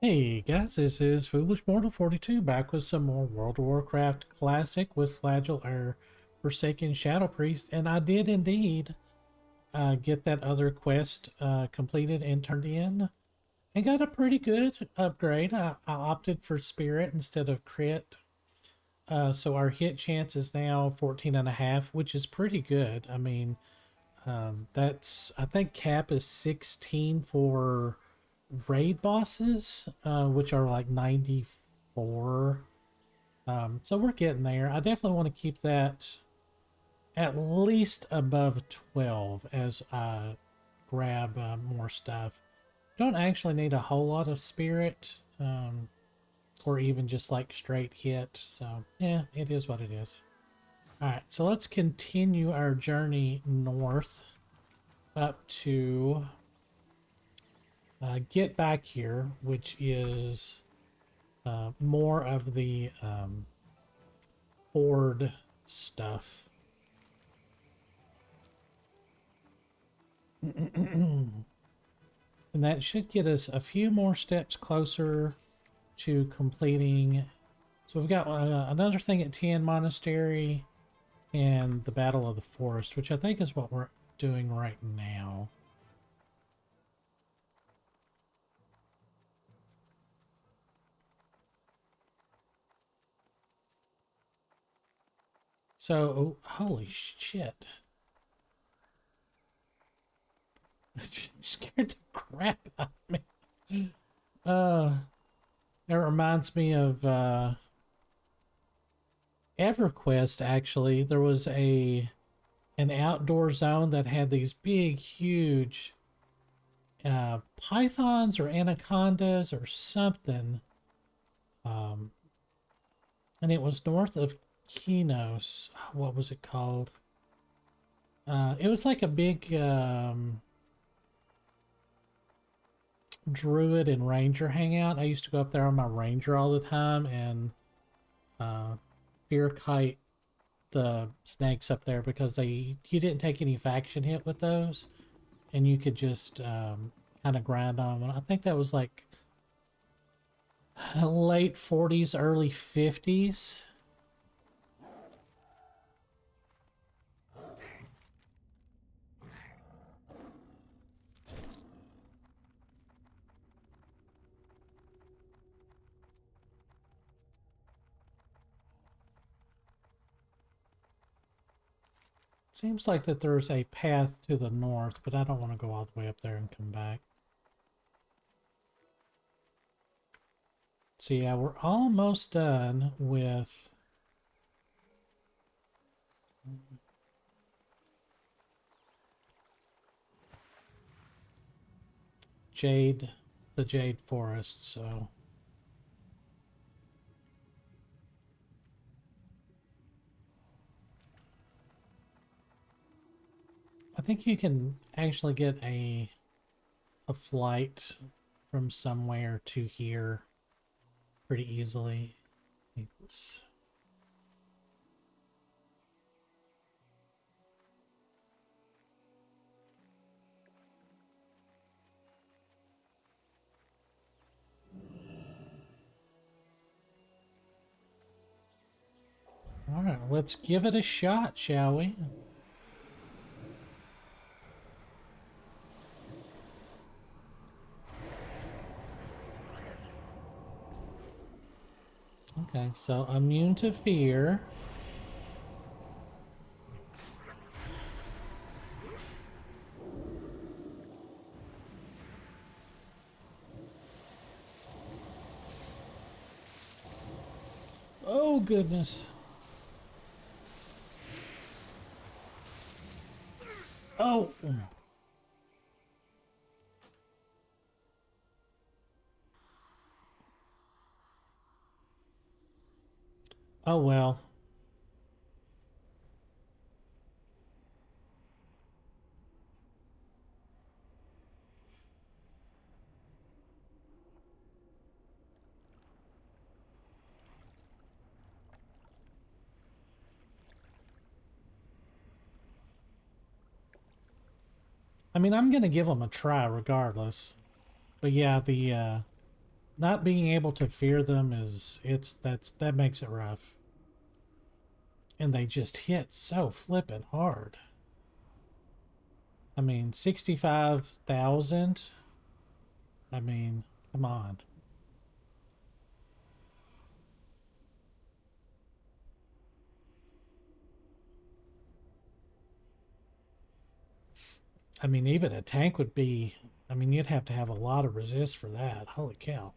Hey guys, this is Foolish Mortal 42 back with some more World of Warcraft Classic with Flagell or Forsaken Shadow Priest, and I did indeed get that other quest completed and turned in and got a pretty good upgrade. I opted for Spirit instead of Crit, so our hit chance is now 14.5, which is pretty good. I mean, I think cap is 16 for raid bosses, which are like 94. So we're getting there. I definitely want to keep that at least above 12 as I grab more stuff. Don't actually need a whole lot of spirit, or even just like straight hit. So yeah, it is what it is. All right, so let's continue our journey north up to get back here, which is more of the Horde stuff. And that should get us a few more steps closer to completing. So we've got another thing at Tian Monastery and the Battle of the Forest, which I think is what we're doing right now. So, oh, holy shit. It scared the crap out of me. That reminds me of EverQuest, actually. There was an outdoor zone that had these big, huge pythons or anacondas or something. Um, and it was north of Kinos. What was it called? It was like a big druid and ranger hangout. I used to go up there on my ranger all the time and fear kite the snakes up there because you didn't take any faction hit with those, and you could just kind of grind on them. I think that was like late 40s, early 50s. Seems like that there's a path to the north, but I don't want to go all the way up there and come back. So yeah, we're almost done with the Jade Forest, so I think you can actually get a flight from somewhere to here pretty easily. It's, all right, let's give it a shot, shall we? Okay, so immune to fear. Oh, goodness. Oh. Oh, well. I mean, I'm going to give them a try regardless. But yeah, not being able to fear them that makes it rough. And they just hit so flippin' hard. I mean, 65,000. I mean, come on. I mean, even a tank would be, I mean, you'd have to have a lot of resist for that. Holy cow.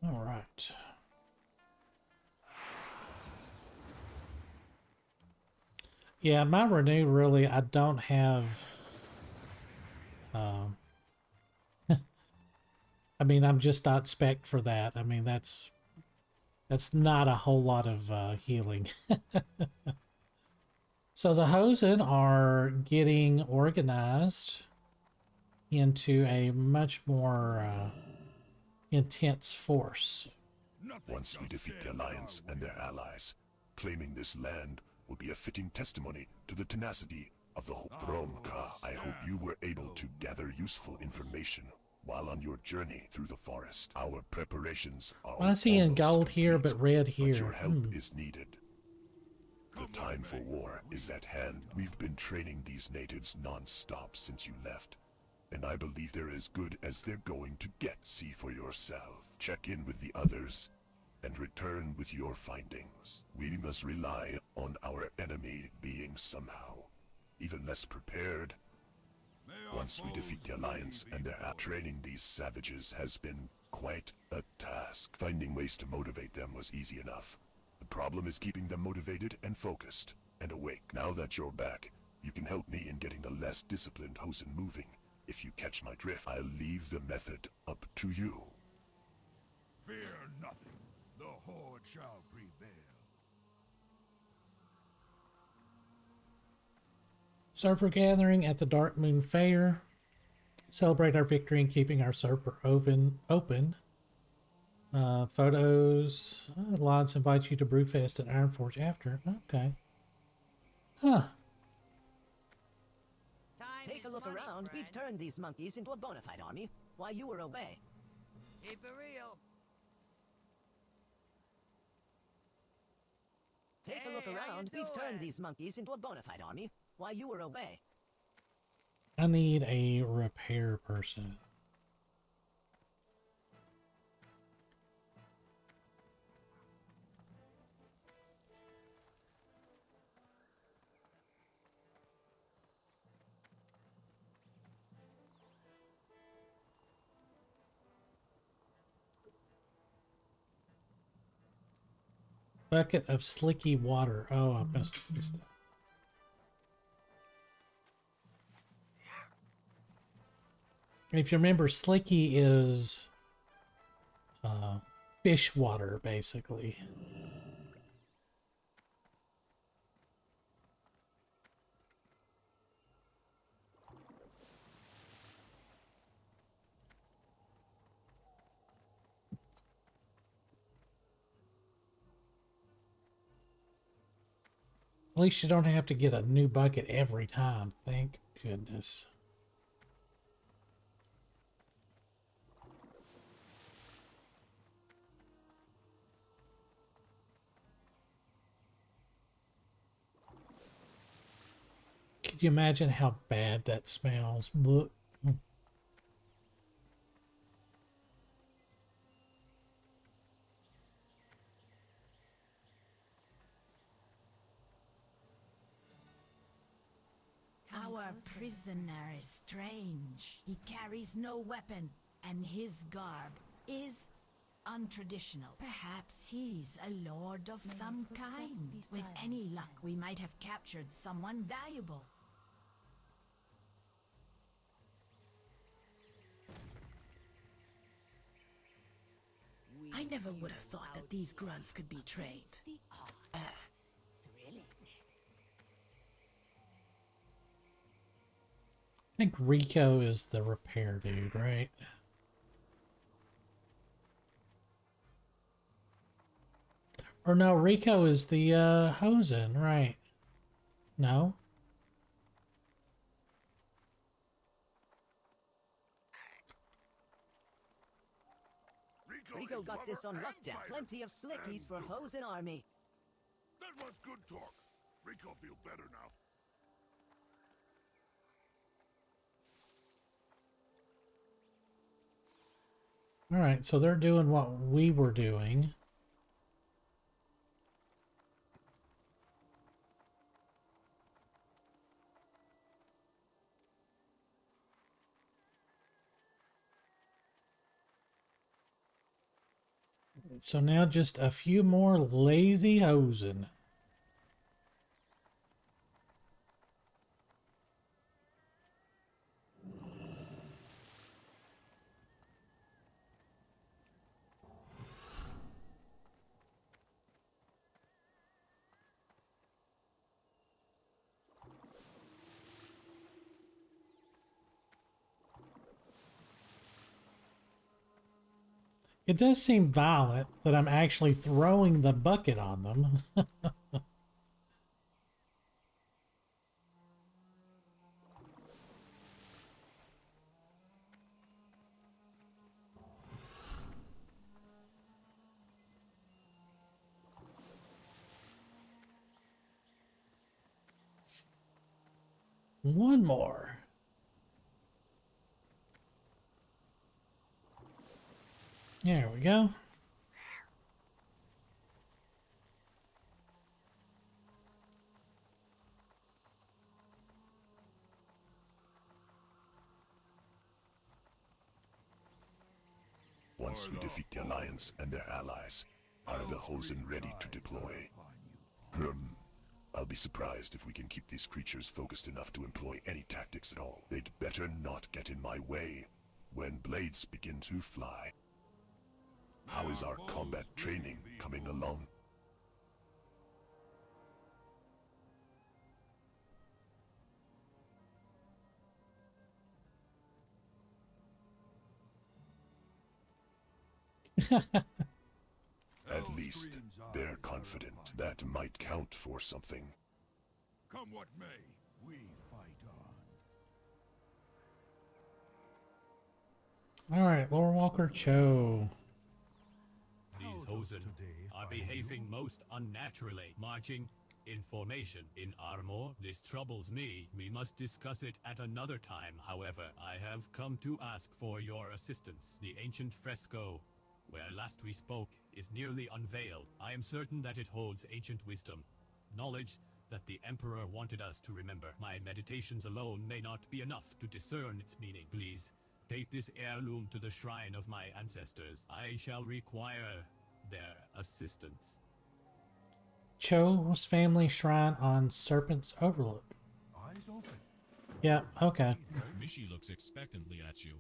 All right. Yeah, my renew really, I don't have. Um, I mean, I'm just not spec'd for that. I mean, that's not a whole lot of healing. So the Hosen are getting organized into a much more intense force. Once we defeat the Alliance and their allies, claiming this land will be a fitting testimony to the tenacity of the Bromka. I hope you were able to gather useful information while on your journey through the forest. Our preparations are I see in gold complete, here, but red here. But your help is needed. The time for war is at hand. We've been training these natives non-stop since you left, and I believe they're as good as they're going to get. See for yourself. Check in with the others and return with your findings. We must rely on our enemy being somehow even less prepared. Once we defeat the Alliance and their training these savages has been quite a task. Finding ways to motivate them was easy enough. The problem is keeping them motivated and focused and awake. Now that you're back, you can help me in getting the less disciplined Hosen moving. If you catch my drift, I'll leave the method up to you. Fear nothing. The Horde shall prevail. Server gathering at the Dark Moon Fair. Celebrate our victory in keeping our server open. Photos. Lots invite you to Brewfest at Ironforge after. Okay. Huh. Take a look around. We've turned these monkeys into a bona fide army while you were away. Keep it real. Take a look around. We've turned these monkeys into a bona fide army while you were away. I need a repair person. Bucket of slicky water. Oh, I missed that. If you remember, slicky is fish water, basically. At least you don't have to get a new bucket every time. Thank goodness. Could you imagine how bad that smells? Blech. Our prisoner is strange. He carries no weapon, and his garb is untraditional. Perhaps he's a lord of some kind. With any luck, we might have captured someone valuable. I never would have thought that these grunts could be trained. I think Rico is the repair dude, right? Or no, Rico is the Hosen, right? No? Rico is got lover this on and lockdown. fighter Plenty of slickies and for doer. Hosen Army. That was good talk. Rico feel better now. Alright, so they're doing what we were doing. So now just a few more lazy Hosen. It does seem violent that I'm actually throwing the bucket on them. One more. There we go. Once we defeat the Alliance and their allies, are the Hosen ready to deploy? I'll be surprised if we can keep these creatures focused enough to employ any tactics at all. They'd better not get in my way when blades begin to fly. How is our combat training coming along? At least, they're confident. That might count for something. Come what may, we fight on. Alright, Lore Walker Cho. These Hosen are behaving most unnaturally, marching in formation in armor. This troubles me. We must discuss it at another time. However, I have come to ask for your assistance. The ancient fresco, where last we spoke, is nearly unveiled. I am certain that it holds ancient wisdom, knowledge that the Emperor wanted us to remember. My meditations alone may not be enough to discern its meaning. Please, take this heirloom to the shrine of my ancestors. I shall require their assistance. Cho's family shrine on Serpent's Overlook. Eyes open. Yeah, okay. Mishi looks expectantly at you.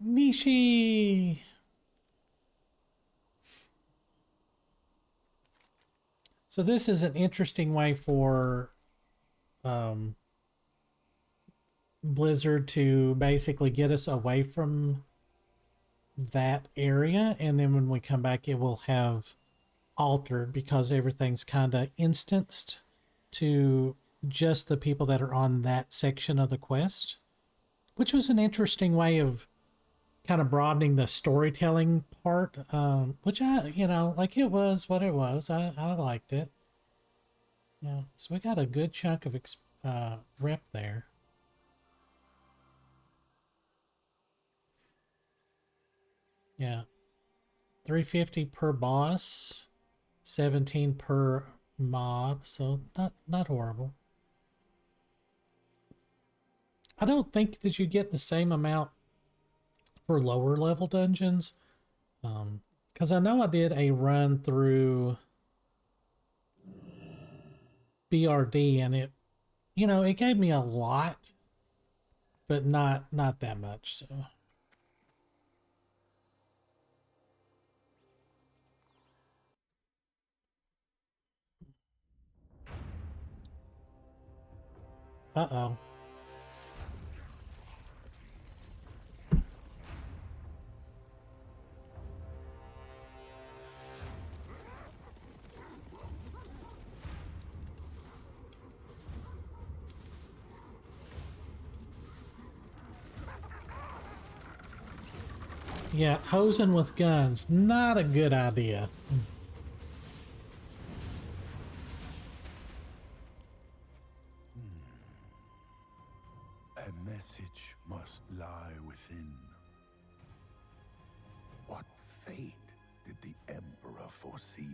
Mishi! So this is an interesting way for Blizzard to basically get us away from that area, and then when we come back it will have altered because everything's kind of instanced to just the people that are on that section of the quest, which was an interesting way of kind of broadening the storytelling part, which like it was what it was. I liked it. Yeah, so we got a good chunk of rep there. Yeah, 350 per boss, 17 per mob, so not horrible. I don't think that you get the same amount for lower level dungeons, because I know I did a run through BRD and it gave me a lot, but not that much. So uh-oh. Yeah, hosing with guns, not a good idea. A message must lie within. What fate did the Emperor foresee?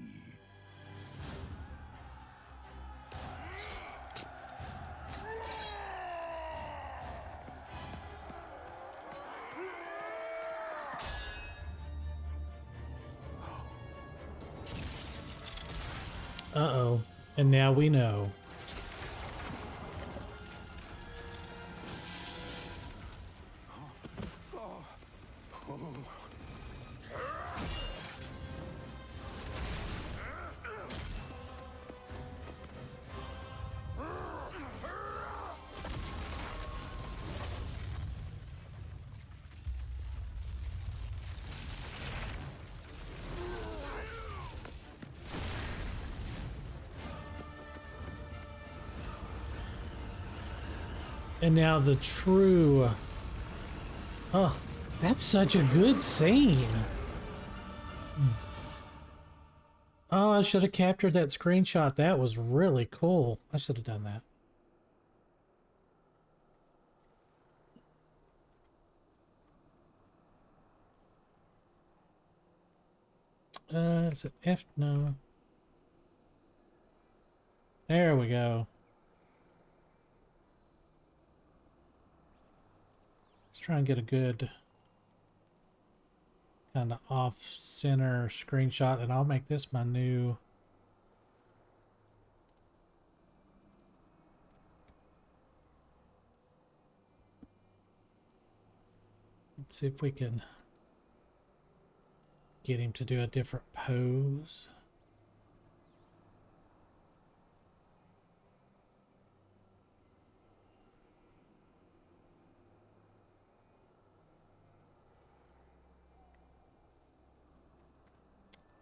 Uh-oh. And now we know. And now the true... Oh, that's such a good scene. Oh, I should have captured that screenshot. That was really cool. I should have done that. Is it F? No. There we go. Let's try and get a good kind of off-center screenshot, and I'll make this my new... Let's see if we can get him to do a different pose.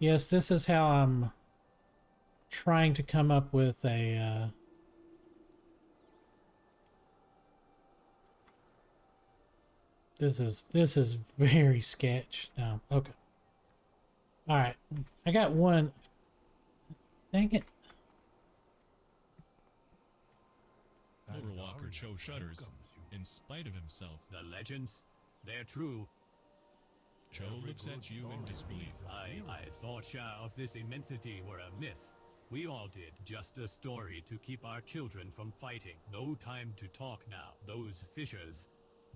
Yes, this is how I'm trying to come up with a this is very sketch now. Okay. All right. I got one. Dang it. Overwalker Cho shudders, in spite of himself. The legends, they're true. Cho looks at you in disbelief. I thought of this immensity were a myth. We all did. Just a story to keep our children from fighting. No time to talk now. Those fissures,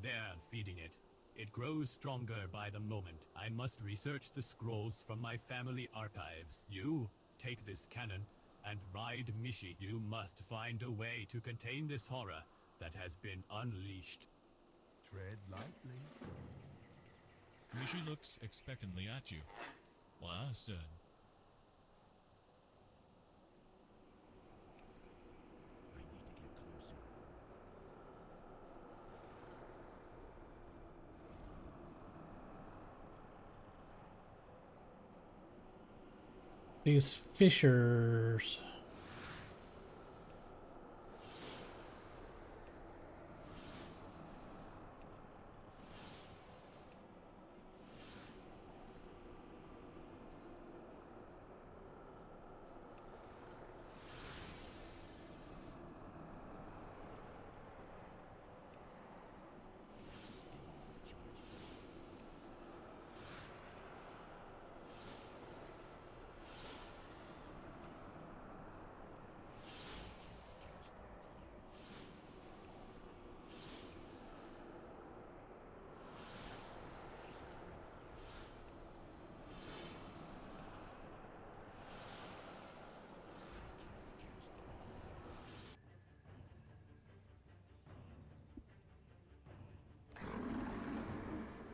they're feeding it. It grows stronger by the moment. I must research the scrolls from my family archives. You take this cannon and ride Mishi. You must find a way to contain this horror that has been unleashed. Tread lightly. Mishi looks expectantly at you. Well said. These fishers.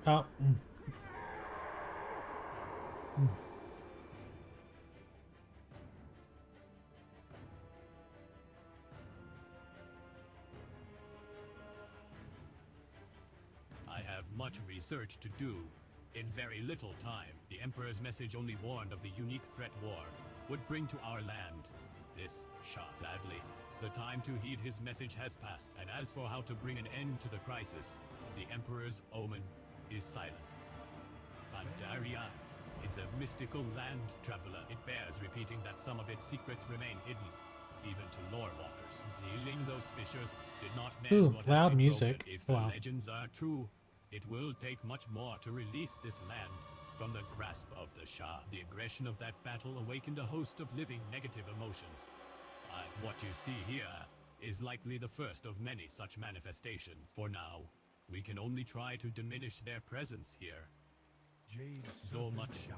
Oh. I have much research to do. In very little time, the Emperor's message only warned of the unique threat war would bring to our land. This shot, sadly. The time to heed his message has passed, and as for how to bring an end to the crisis, the Emperor's omen is silent. Pandaria is a mystical land traveler. It bears repeating that some of its secrets remain hidden, even to lore walkers. Sealing those fissures did not mend Ooh, what has loud been music. broken. If the Wow. legends are true, it will take much more to release this land from the grasp of the Shah. The aggression of that battle awakened a host of living negative emotions. What you see here is likely the first of many such manifestations. For now, we can only try to diminish their presence here. So much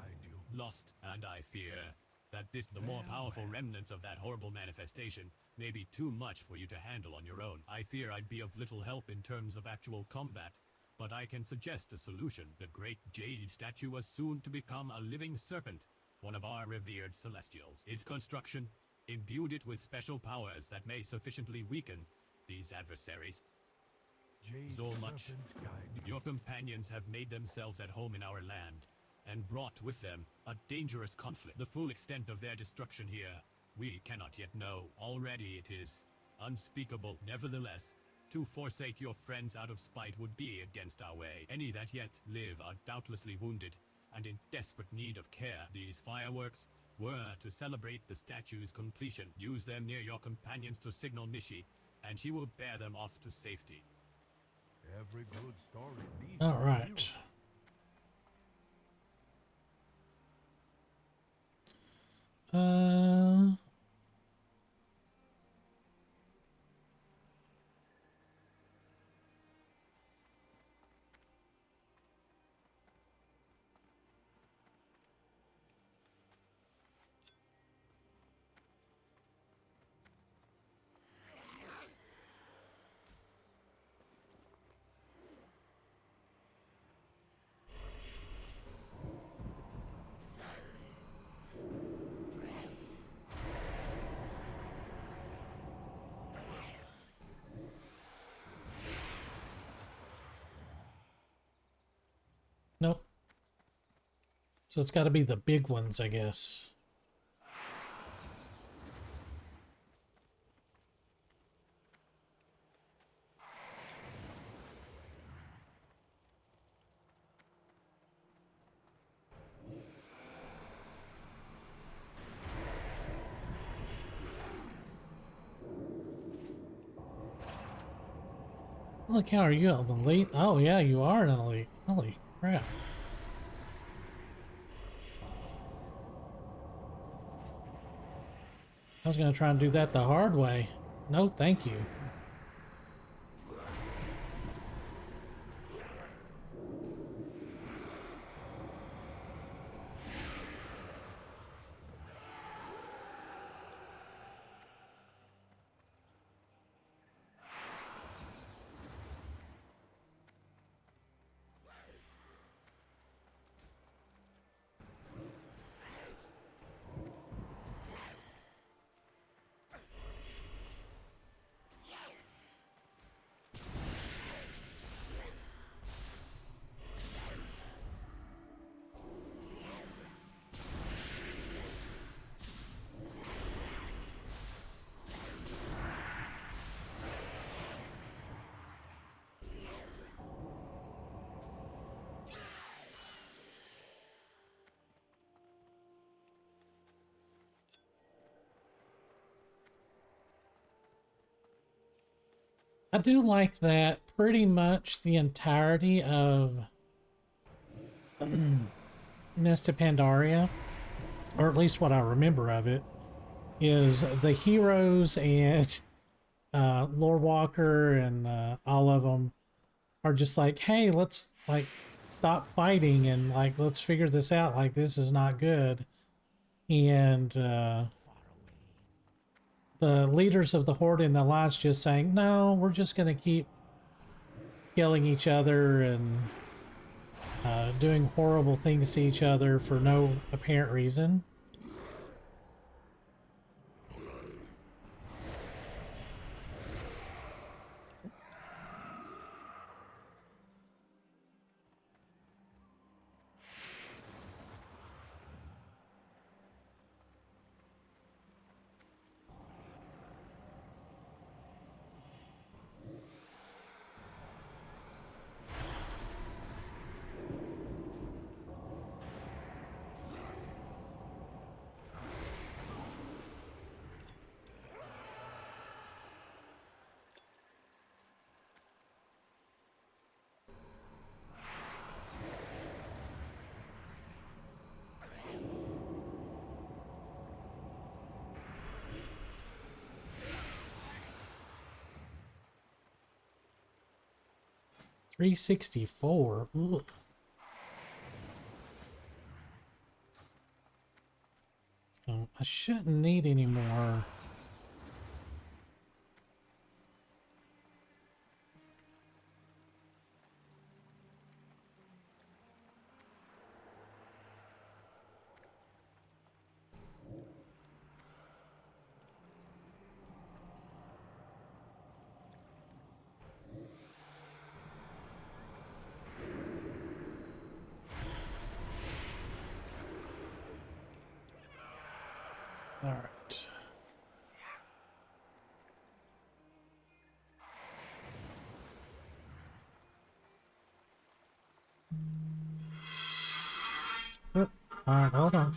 lost, and I fear that the more powerful remnants of that horrible manifestation may be too much for you to handle on your own. I fear I'd be of little help in terms of actual combat, but I can suggest a solution. The great jade statue was soon to become a living serpent, one of our revered celestials. Its construction imbued it with special powers that may sufficiently weaken these adversaries. So much. Your companions have made themselves at home in our land, and brought with them a dangerous conflict. The full extent of their destruction here, we cannot yet know. Already it is unspeakable. Nevertheless, to forsake your friends out of spite would be against our way. Any that yet live are doubtlessly wounded, and in desperate need of care. These fireworks were to celebrate the statue's completion. Use them near your companions to signal Nishi, and she will bear them off to safety. Every good story needs All right. Nope. So it's got to be the big ones, I guess. Look, how are you an elite? Oh yeah, you are an elite. Holy crap. I was gonna try and do that the hard way. No, thank you. I do like that pretty much the entirety of Nesta Pandaria, or at least what I remember of it, is the heroes and Lore Walker and all of them are just like, hey, let's like stop fighting and like let's figure this out. Like this is not good. And the leaders of the Horde and the Alliance just saying, no, we're just going to keep killing each other and doing horrible things to each other for no apparent reason. 364. Ooh. So I shouldn't need any more. All right. Oop, all right, hold on.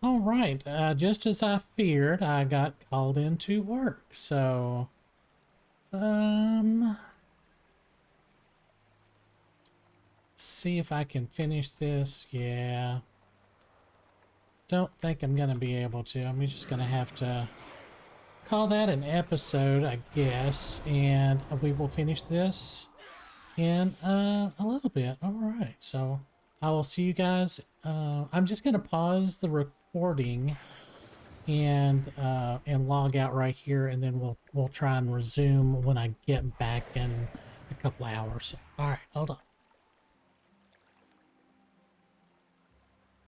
All right, just as I feared, I got called into work. So, let's see if I can finish this. Yeah. Don't think I'm gonna be able to. I'm just gonna have to call that an episode, I guess, and we will finish this in a little bit. All right, so I will see you guys. I'm just gonna pause the recording and log out right here, and then we'll try and resume when I get back in a couple hours. All right, hold on.